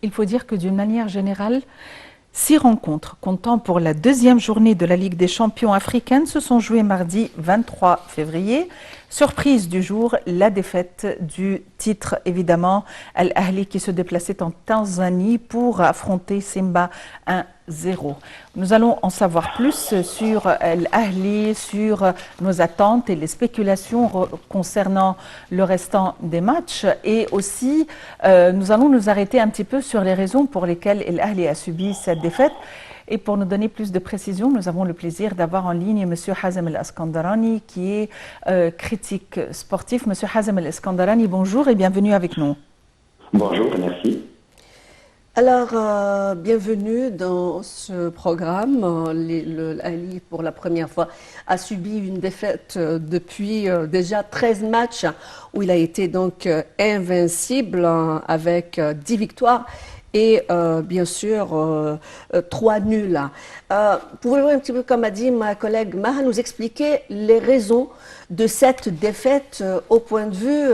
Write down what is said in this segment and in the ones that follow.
Il faut dire que d'une manière générale, 6 rencontres comptant pour la deuxième journée de la Ligue des champions africaine se sont jouées mardi 23 février. Surprise du jour, la défaite du titre, évidemment, Al-Ahli qui se déplaçait en Tanzanie pour affronter Simba 1-0. Nous allons en savoir plus sur Al-Ahli, sur nos attentes et les spéculations concernant le restant des matchs. Et aussi, nous allons nous arrêter un petit peu sur les raisons pour lesquelles Al-Ahli a subi cette défaite. Et pour nous donner plus de précisions, nous avons le plaisir d'avoir en ligne M. Hazem El-Askandarani, qui est critique sportif. M. Hazem El-Askandarani, bonjour et bienvenue avec nous. Bonjour, merci. Alors, bienvenue dans ce programme. L'Ali, pour la première fois, a subi une défaite depuis déjà 13 matchs où il a été donc invincible avec 10 victoires. Et bien sûr, 3 nuls. Pouvez-vous un petit peu, comme a dit ma collègue Maha, nous expliquer les raisons de cette défaite au point de vue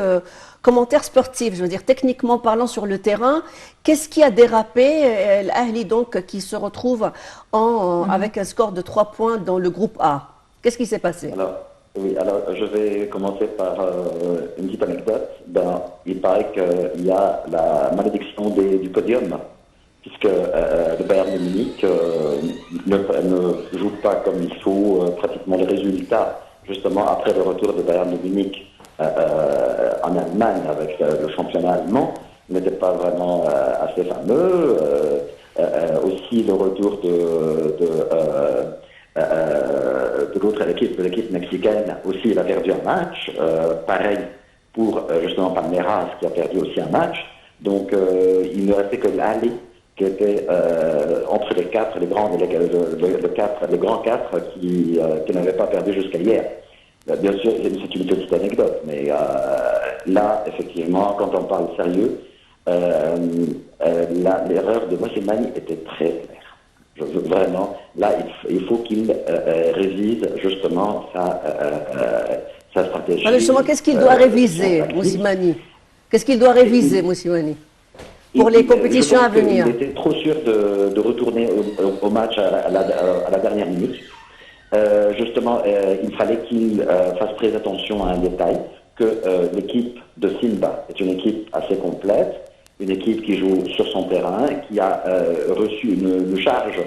commentaire sportif, je veux dire techniquement parlant sur le terrain, qu'est-ce qui a dérapé l'Ahli donc qui se retrouve avec un score de 3 points dans le groupe A? Qu'est-ce qui s'est passé? Alors, je vais commencer par une petite anecdote. Il paraît qu'il y a la malédiction du podium, puisque le Bayern de Munich ne joue pas comme il faut pratiquement les résultats, justement après le retour de Bayern de Munich en Allemagne avec le championnat allemand, n'était pas vraiment assez fameux. Aussi le retour de l'autre équipe, de l'équipe mexicaine, aussi il a perdu un match. Pareil pour justement Palmeiras qui a perdu aussi un match. Donc il ne restait que l'Ali qui était entre les quatre, les grands quatre qui n'avaient pas perdu jusqu'à hier. Bien sûr, c'est une petite anecdote, mais là, effectivement, quand on parle sérieux, l'erreur de Moussimani était très claire. Vraiment, là, il faut qu'il révise justement sa stratégie. Alors justement, qu'est-ce qu'il doit réviser, Moussimani? Qu'est-ce qu'il doit réviser, Moussimani, pour les compétitions à venir? Il était trop sûr de retourner au match à la dernière minute. Justement, il fallait qu'il fasse très attention à un détail, que l'équipe de Simba est une équipe assez complète, une équipe qui joue sur son terrain, qui a reçu une charge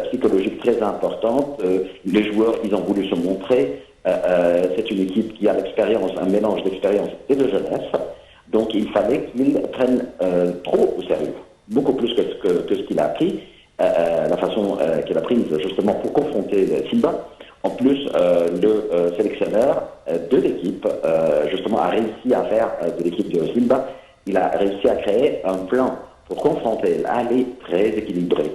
psychologique très importante. Les joueurs, ils ont voulu se montrer. C'est une équipe qui a l'expérience, un mélange d'expérience et de jeunesse. Donc il fallait qu'il prenne trop au sérieux, beaucoup plus que ce qu'il a appris. La façon qu'il a prise justement pour confronter Simba. En plus, le sélectionneur de l'équipe, justement, a réussi à faire de l'équipe de Simba, il a réussi à créer un plan pour confronter l'Ali très équilibré.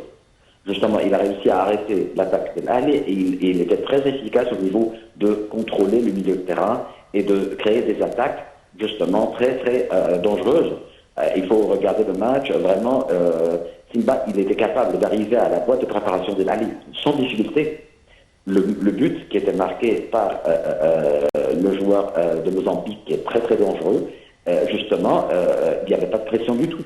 Justement, il a réussi à arrêter l'attaque de l'Ali et il était très efficace au niveau de contrôler le milieu de terrain et de créer des attaques justement très très dangereuses. Il faut regarder le match, vraiment, Simba, il était capable d'arriver à la boîte de préparation de l'Ali sans difficulté. Le but qui était marqué par le joueur de Mozambique, qui est très très dangereux, justement, il n'y avait pas de pression du tout.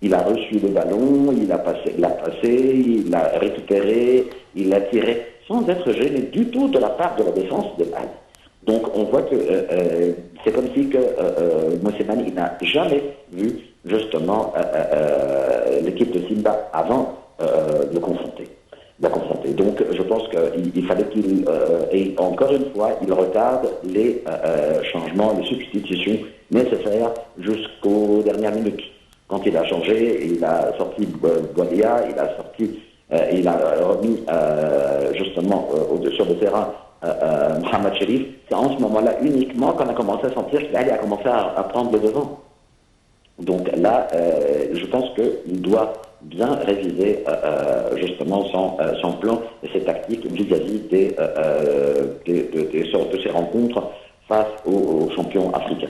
Il a reçu le ballon, il l'a passé, il l'a récupéré, il l'a tiré, sans être gêné du tout de la part de la défense de l'Ali. Donc on voit que c'est comme si que Moussimani n'a jamais vu justement l'équipe de Simba avant de la confronter. Donc je pense qu'il fallait qu'il, et encore une fois, il retarde les changements, les substitutions nécessaires jusqu'aux dernières minutes. Quand il a changé, il a sorti Boadia, il a remis justement sur le terrain Mohamed Cherif. C'est en ce moment-là uniquement qu'on a commencé à sentir qu'il allait commencer à prendre le devant. Donc là, je pense qu'il doit bien réviser justement son plan et ses tactiques vis-à-vis de ces rencontres face aux champions africains.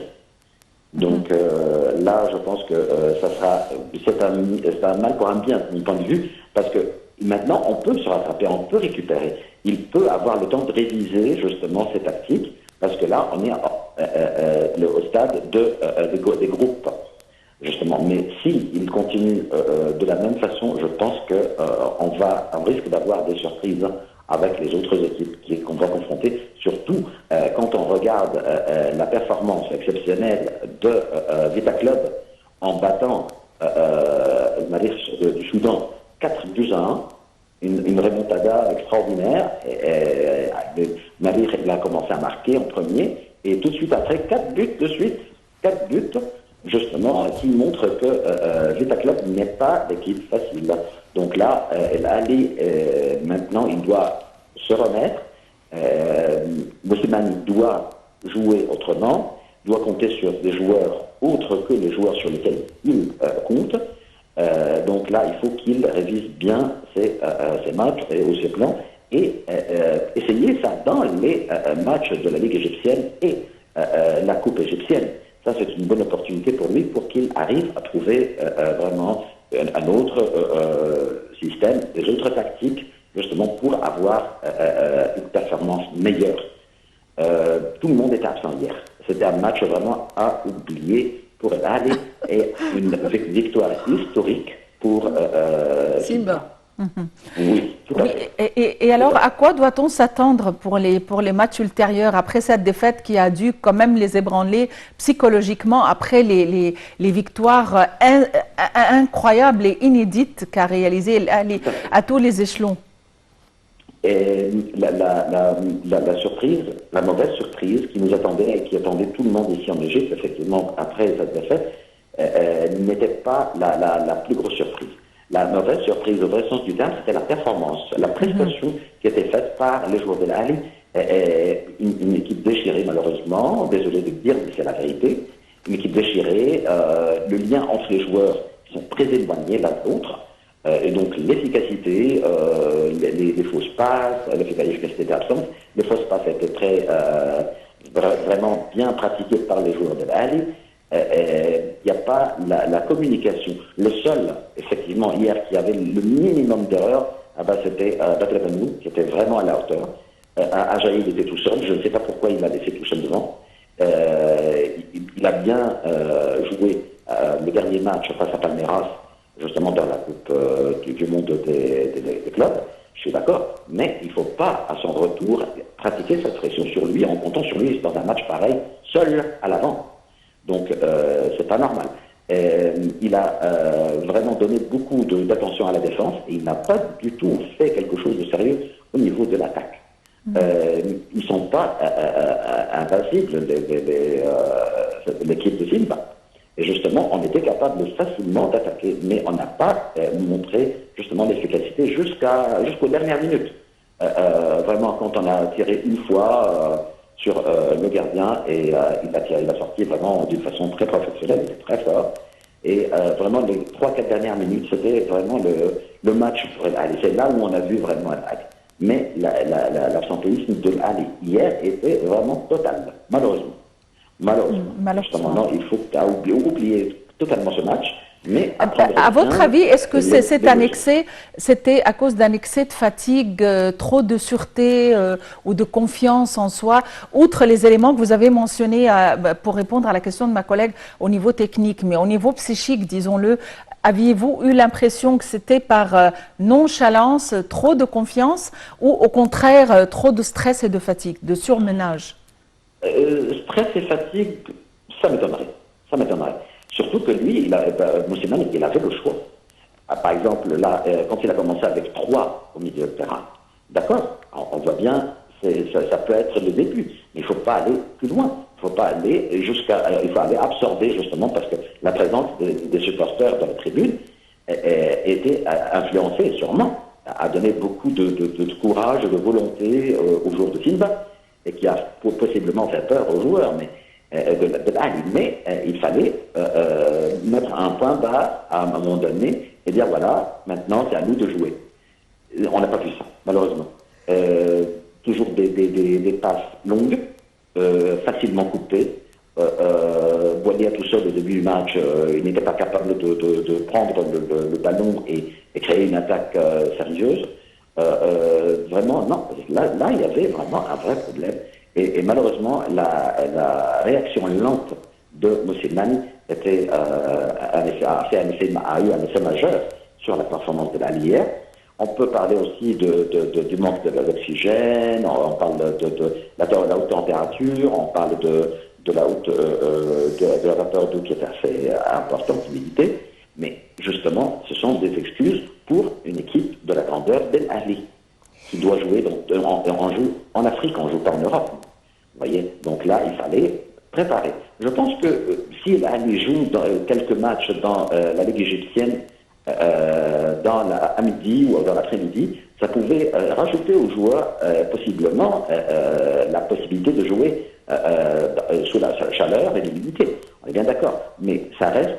Donc là, je pense que c'est un mal pour un bien, de mon point de vue, parce que maintenant, on peut se rattraper, on peut récupérer. Il peut avoir le temps de réviser justement ses tactiques, parce que là, on est au stade des groupes. justement. Mais s'il continue de la même façon, je pense qu'on risque d'avoir des surprises avec les autres équipes qu'on va confronter, surtout quand on regarde la performance exceptionnelle de Vita Club en battant le Marif du Soudan 4-1, une remontada extraordinaire. Marif a commencé à marquer en premier, et tout de suite après, 4 buts de suite, 4 buts, justement, qui montrent que Vita Club n'est pas l'équipe facile. Donc là, Ali, maintenant, il doit se remettre. Moussimane doit jouer autrement, doit compter sur des joueurs autres que les joueurs sur lesquels il compte. Donc là, il faut qu'il révise bien ses matchs et ses plans et essayer ça dans les matchs de la Ligue égyptienne et la Coupe égyptienne. Ça, c'est une bonne opportunité pour lui pour qu'il arrive à trouver vraiment un autre système, des autres tactiques, justement pour avoir une performance meilleure. Tout le monde était absent hier. C'était un match vraiment à oublier pour Ali et une victoire historique pour Simba. Oui, tout à fait. Et alors, à quoi doit-on s'attendre pour les matchs ultérieurs, après cette défaite qui a dû quand même les ébranler psychologiquement, après les victoires incroyables et inédites qu'a réalisées l'Ali à tous les échelons? Et la surprise, la mauvaise surprise qui nous attendait et qui attendait tout le monde ici en Égypte, effectivement, après cette défaite, n'était pas la plus grosse surprise. La mauvaise surprise, au vrai sens du terme, c'était la performance, la prestation qui était faite par les joueurs de l'Ali. Une équipe déchirée, malheureusement, désolé de le dire, mais c'est la vérité. Une équipe déchirée, le lien entre les joueurs qui sont très éloignés l'un de l'autre. Et donc l'efficacité, les fausses passes, l'efficacité était absente. Les fausses passes étaient vraiment bien pratiquées par les joueurs de l'Ali. Il n'y a pas la communication. Le seul, effectivement, hier, qui avait le minimum d'erreurs, c'était Batrabanou, qui était vraiment à la hauteur. Ajaï, il était tout seul. Je ne sais pas pourquoi il l'a laissé tout seul devant. Il a bien joué le dernier match face à Palmeiras, justement dans la Coupe du monde des clubs. Je suis d'accord, mais il ne faut pas, à son retour, pratiquer cette pression sur lui en comptant sur lui dans un match pareil, seul à l'avant. Donc, c'est pas normal. Il a vraiment donné beaucoup d'attention à la défense et il n'a pas du tout fait quelque chose de sérieux au niveau de l'attaque. Ils ne sont pas invincibles, l'équipe de Simba. Et justement, on était capable facilement d'attaquer, mais on n'a pas montré justement l'efficacité jusqu'aux dernières minutes. Vraiment, quand on a tiré une fois sur le gardien et il a sorti vraiment d'une façon très professionnelle, il était très fort. Et vraiment, les 3-4 dernières minutes, c'était vraiment le match pour l'Ali. C'est là où on a vu vraiment l'Ali. Mais l'absentéisme de l'Ali hier était vraiment total, malheureusement. Malheureusement. Non, il faut oublier totalement ce match. Mais à votre avis, est-ce que c'était à cause d'un excès de fatigue, trop de sûreté ou de confiance en soi, outre les éléments que vous avez mentionnés pour répondre à la question de ma collègue au niveau technique, mais au niveau psychique, disons-le, aviez-vous eu l'impression que c'était par nonchalance, trop de confiance, ou au contraire, trop de stress et de fatigue, de surmenage? Stress et fatigue, ça m'étonnerait. Ça m'étonnerait. Surtout que lui, Moussimane, il avait le choix. Par exemple, là, quand il a commencé avec 3 au milieu de terrain, d'accord, on voit bien, ça peut être le début, mais il ne faut pas aller plus loin. Il faut aller absorber justement, parce que la présence des supporters dans la tribune était influencée sûrement, a donné beaucoup de courage, de volonté aux joueurs de Simba, et qui a possiblement fait peur aux joueurs, mais mais il fallait mettre un point bas à un moment donné et dire voilà, maintenant c'est à nous de jouer. On n'a pas vu ça, malheureusement. Toujours des passes longues, facilement coupées. Boigny tout seul au début du match, il n'était pas capable de prendre le ballon et créer une attaque sérieuse. Vraiment, non. Là, il y avait vraiment un vrai problème. Et malheureusement, la réaction lente de Moussimane a eu un effet majeur sur la performance de l'Ali hier. On peut parler aussi du manque d'oxygène, on parle de la haute température, on parle de la vapeur d'eau qui est assez importante, humidité. Mais justement, ce sont des excuses pour une équipe de la grandeur d'El Ahly, qui doit jouer, on joue en Afrique, on ne joue pas en Europe. Vous voyez, donc là, il fallait préparer. Je pense que si El Ahly joue quelques matchs dans la Ligue égyptienne, à midi ou dans l'après-midi, ça pouvait rajouter aux joueurs possiblement la possibilité de jouer sous la chaleur et l'humidité. On est bien d'accord, mais ça reste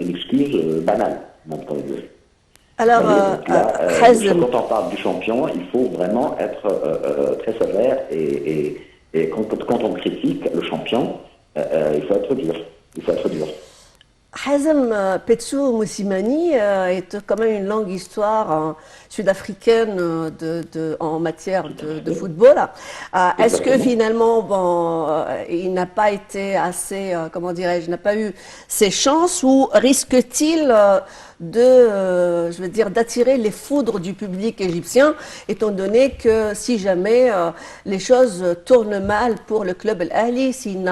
une excuse banale, de mon point de vue. Alors, quand on parle du champion, il faut vraiment être très sévère et quand on critique le champion, il faut être dur. Hazem Petsou Moussimani est quand même une longue histoire sud-africaine en matière de football. Est-ce que finalement, il n'a pas été assez, comment dirais-je, n'a pas eu ses chances ou risque-t-il d'attirer les foudres du public égyptien, étant donné que si jamais les choses tournent mal pour le club Al Ahly, s'il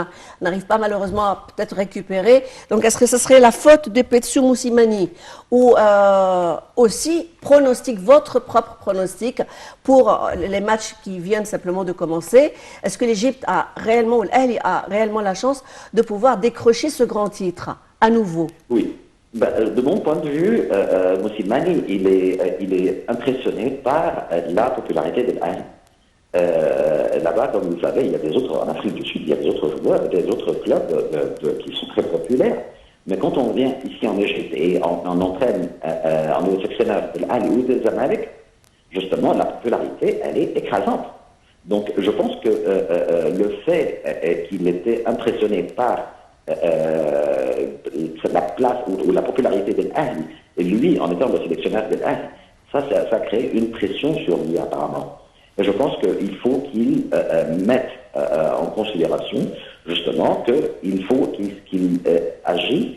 n'arrive pas malheureusement à peut-être récupérer, donc est-ce que ce serait la faute de Petsou Moussimani ou aussi votre propre pronostic pour les matchs qui viennent simplement de commencer? Est-ce que l'Égypte a réellement, Al Ahly a réellement la chance de pouvoir décrocher ce grand titre à nouveau? Oui. De mon point de vue, Moussimani, il est impressionné par la popularité de l'Ahly. Là-bas, comme vous le savez, il y a des autres, en Afrique du Sud, il y a des autres joueurs, des autres clubs qui sont très populaires. Mais quand on vient ici en Égypte et on entraîne en sélectionneur de l'Ahly ou des Zamalek, justement, la popularité, elle est écrasante. Donc, je pense que le fait qu'il était impressionné par la place ou la popularité d'El Ahly, et lui, en étant le sélectionneur d'El Ahly, ça crée une pression sur lui apparemment. Et je pense qu'il faut qu'il mette en considération justement qu'il faut qu'il agisse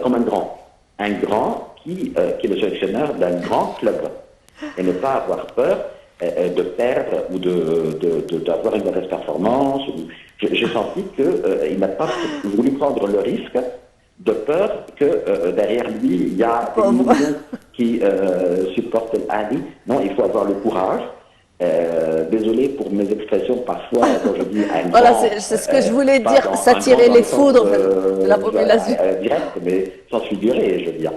comme un grand qui est le sélectionneur d'un grand club et ne pas avoir peur de perdre ou d'avoir une mauvaise performance. J'ai senti qu'il n'a pas voulu prendre le risque de peur que derrière lui, il y a des millions qui supportent l'Ali. Non, il faut avoir le courage. Désolé pour mes expressions parfois quand je dis un voilà, grand, c'est ce que je voulais dire, s'attirer les foudres de la population. Direct, mais sans figurer, je veux dire.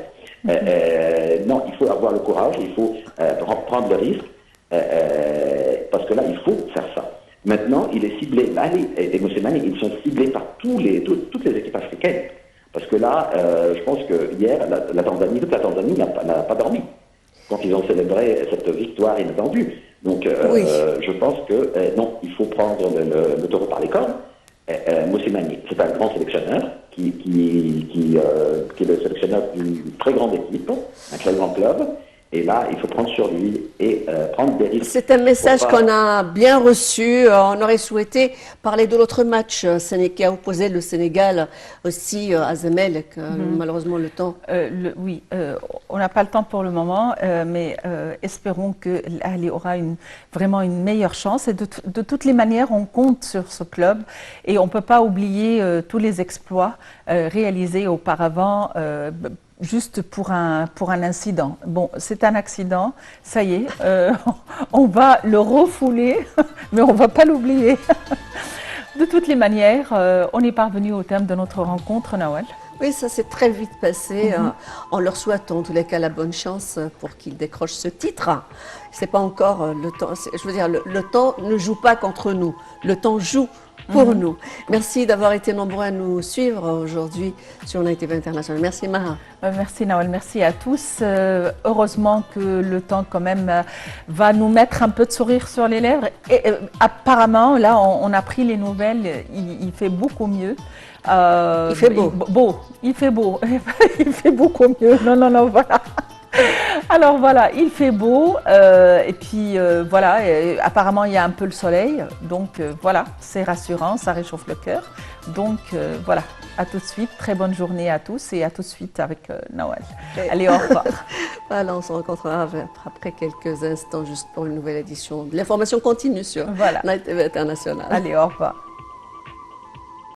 Non, il faut avoir le courage, il faut prendre le risque, parce que là, il faut faire ça. Maintenant, il est ciblé, l'Ali et Moussimani, ils sont ciblés par toutes les équipes africaines. Parce que là, je pense que hier, toute la Tanzanie n'a pas dormi quand ils ont célébré cette victoire inattendue. Donc, oui. Je pense que non, il faut prendre le taureau par les cornes. Moussimani, c'est un grand sélectionneur qui est le sélectionneur d'une très grande équipe, un très grand club. Et là, il faut prendre sur lui et prendre des risques. C'est un message qu'on a bien reçu. On aurait souhaité parler de l'autre match qui a opposé le Sénégal aussi à Zamalek. Malheureusement, le temps. Oui, on n'a pas le temps pour le moment, mais espérons que l'Ahly aura vraiment une meilleure chance. Et de toutes les manières, on compte sur ce club et on ne peut pas oublier tous les exploits réalisés auparavant. Juste pour un incident. Bon, c'est un accident, ça y est, on va le refouler, mais on ne va pas l'oublier. De toutes les manières, on est parvenu au terme de notre rencontre, Nawal. Oui, ça s'est très vite passé. On leur souhaite en tous les cas la bonne chance pour qu'ils décrochent ce titre. C'est pas encore le temps. Je veux dire, le temps ne joue pas contre nous. Le temps joue pour nous. Merci d'avoir été nombreux à nous suivre aujourd'hui sur Night TV International. Merci Maha. Merci Nawal, merci à tous. Heureusement que le temps quand même va nous mettre un peu de sourire sur les lèvres. Et apparemment, là, on a pris les nouvelles, il fait beaucoup mieux. Il fait beau. Il fait beau. Il fait beaucoup mieux. Non, voilà. Alors voilà, il fait beau et puis voilà, apparemment il y a un peu le soleil, donc voilà, c'est rassurant, ça réchauffe le cœur, donc voilà. À tout de suite. Très bonne journée à tous et à tout de suite avec Nawal. Allez, au revoir. Voilà, on se rencontrera après quelques instants juste pour une nouvelle édition de l'information continue sur Voilà. Night TV International. Allez, au revoir.